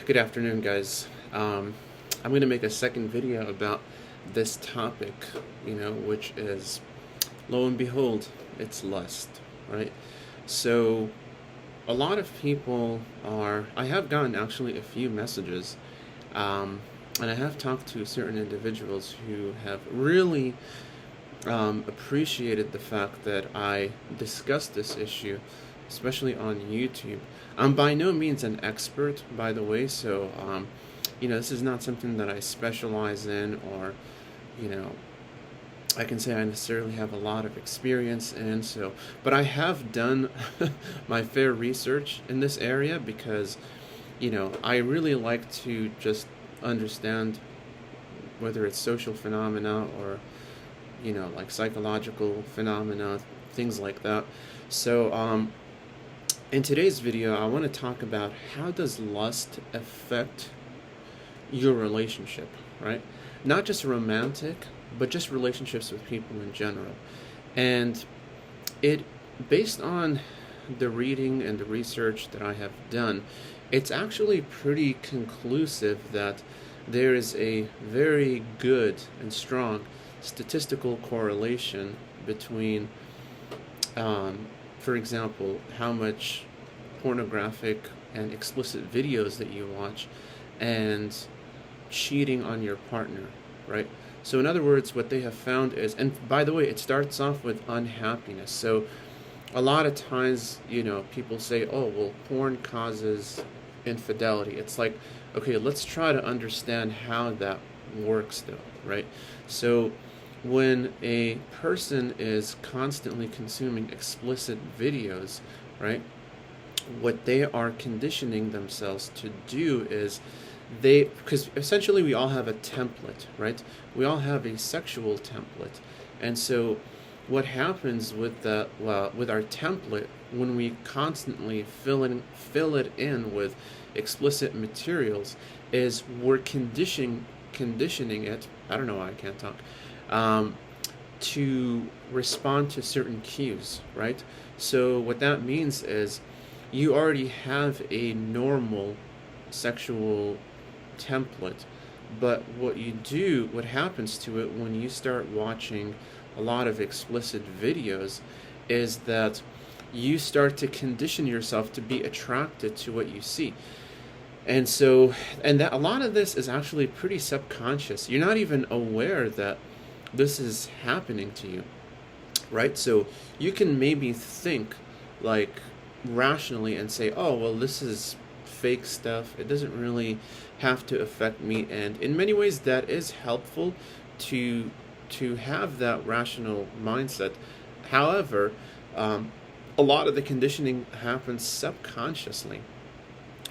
Good afternoon, guys. I'm going to make a second video about this topic, which is, lo and behold, it's lust, right? So, a lot of people I have gotten actually a few messages, and I have talked to certain individuals who have really appreciated the fact that I discussed this issue, especially on YouTube. I'm by no means an expert, by the way, so this is not something that I specialize in, or you know, I can say I necessarily have a lot of experience in. So, but I have done my fair research in this area because, I really like to just understand whether it's social phenomena or like psychological phenomena, things like that. So, in today's video, I want to talk about how does lust affect your relationship, right? Not just romantic, but just relationships with people in general. And it, based on the reading and the research that I have done, it's actually pretty conclusive that there is a very good and strong statistical correlation between, for example, how much pornographic and explicit videos that you watch and cheating on your partner, right? So in other words, what they have found is, and by the way, it starts off with unhappiness. So a lot of times, people say, oh, well, porn causes infidelity. It's like, okay, let's try to understand how that works though, right? So when a person is constantly consuming explicit videos, right, what they are conditioning themselves to do is because essentially we all have a template, right? We all have a sexual template. And so what happens with with our template, when we constantly fill it in with explicit materials, is we're conditioning it, I don't know why I can't talk, to respond to certain cues, right? So what that means is you already have a normal sexual template, but what happens to it when you start watching a lot of explicit videos is that you start to condition yourself to be attracted to what you see. And so, and that a lot of this is actually pretty subconscious. You're not even aware that this is happening to you, right? So you can maybe think like rationally and say, oh, well, this is fake stuff. It doesn't really have to affect me. And in many ways, that is helpful to have that rational mindset. However, a lot of the conditioning happens subconsciously.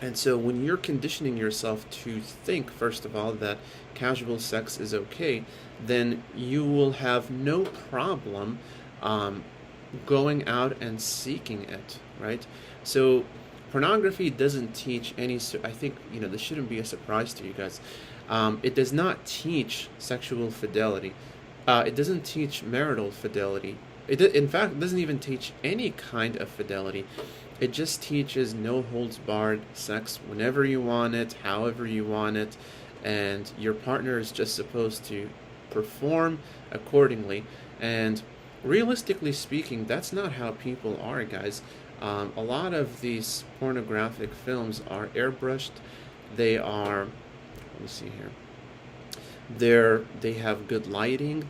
And so when you're conditioning yourself to think, first of all, that casual sex is okay, then you will have no problem going out and seeking it, right? So pornography doesn't teach any, I think, this shouldn't be a surprise to you guys. It does not teach sexual fidelity. It doesn't teach marital fidelity. In fact, it doesn't even teach any kind of fidelity. It just teaches no holds barred sex whenever you want it, however you want it, and your partner is just supposed to perform accordingly. And realistically speaking, that's not how people are, guys. A lot of these pornographic films are airbrushed. They are, let me see here. They have good lighting.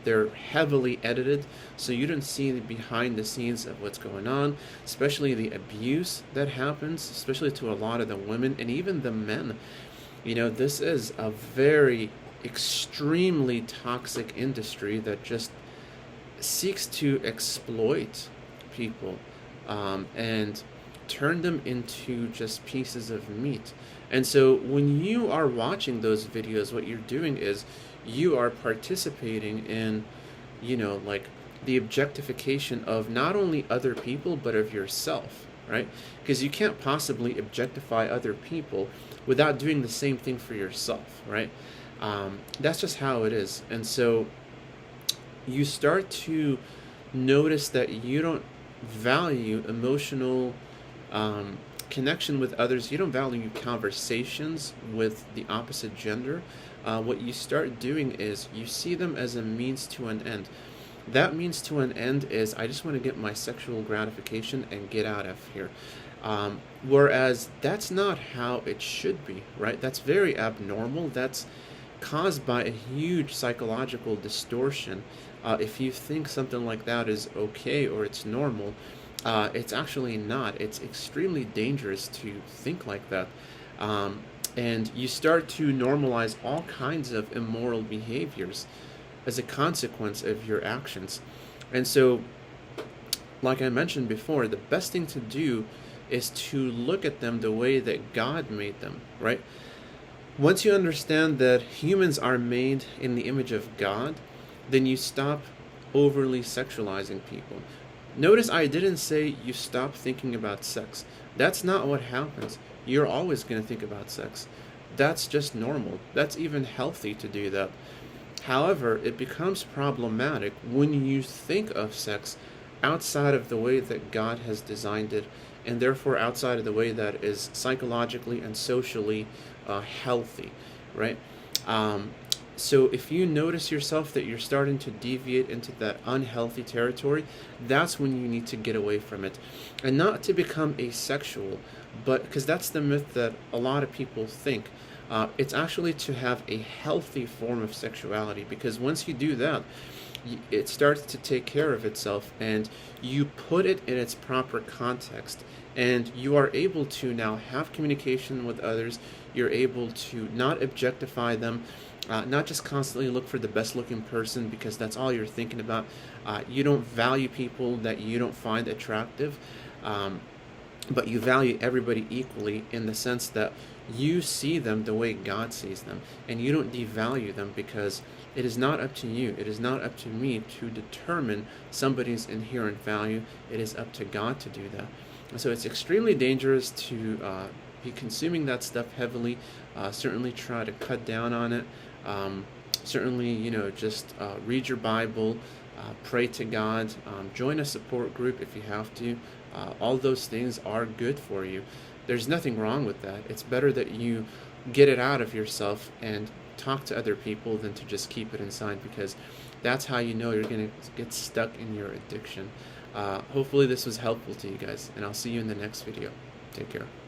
They're heavily edited, so you don't see the behind the scenes of what's going on, especially the abuse that happens, especially to a lot of the women and even the men. This is a very extremely toxic industry that just seeks to exploit people and turn them into just pieces of meat. And so when you are watching those videos, what you're doing is you are participating in, like the objectification of not only other people, but of yourself, right? Because you can't possibly objectify other people without doing the same thing for yourself, right? That's just how it is. And so you start to notice that you don't value emotional connection with others, you don't value conversations with the opposite gender, what you start doing is you see them as a means to an end. That means to an end is I just want to get my sexual gratification and get out of here. Whereas that's not how it should be, right? That's very abnormal. That's caused by a huge psychological distortion. If you think something like that is okay or it's normal, it's actually not. It's extremely dangerous to think like that. And you start to normalize all kinds of immoral behaviors as a consequence of your actions. And so, like I mentioned before, the best thing to do is to look at them the way that God made them, right? Once you understand that humans are made in the image of God, then you stop overly sexualizing people. Notice I didn't say you stop thinking about sex. That's not what happens. You're always going to think about sex. That's just normal. That's even healthy to do that. However, it becomes problematic when you think of sex outside of the way that God has designed it, and therefore outside of the way that is psychologically and socially healthy, right? So if you notice yourself that you're starting to deviate into that unhealthy territory, that's when you need to get away from it. And not to become asexual, but because that's the myth that a lot of people think. It's actually to have a healthy form of sexuality, because once you do that, it starts to take care of itself and you put it in its proper context, and you are able to now have communication with others. You're able to not objectify them, not just constantly look for the best looking person because that's all you're thinking about. You don't value people that you don't find attractive, but you value everybody equally in the sense that you see them the way God sees them, and you don't devalue them, because it is not up to you, it is not up to me to determine somebody's inherent value. It is up to God to do that. And so it's extremely dangerous to be consuming that stuff heavily. Certainly try to cut down on it. Certainly, just read your Bible, pray to God, join a support group if you have to. All those things are good for you. There's nothing wrong with that. It's better that you get it out of yourself and talk to other people than to just keep it inside, because that's how you know you're going to get stuck in your addiction. Hopefully this was helpful to you guys, and I'll see you in the next video. Take care.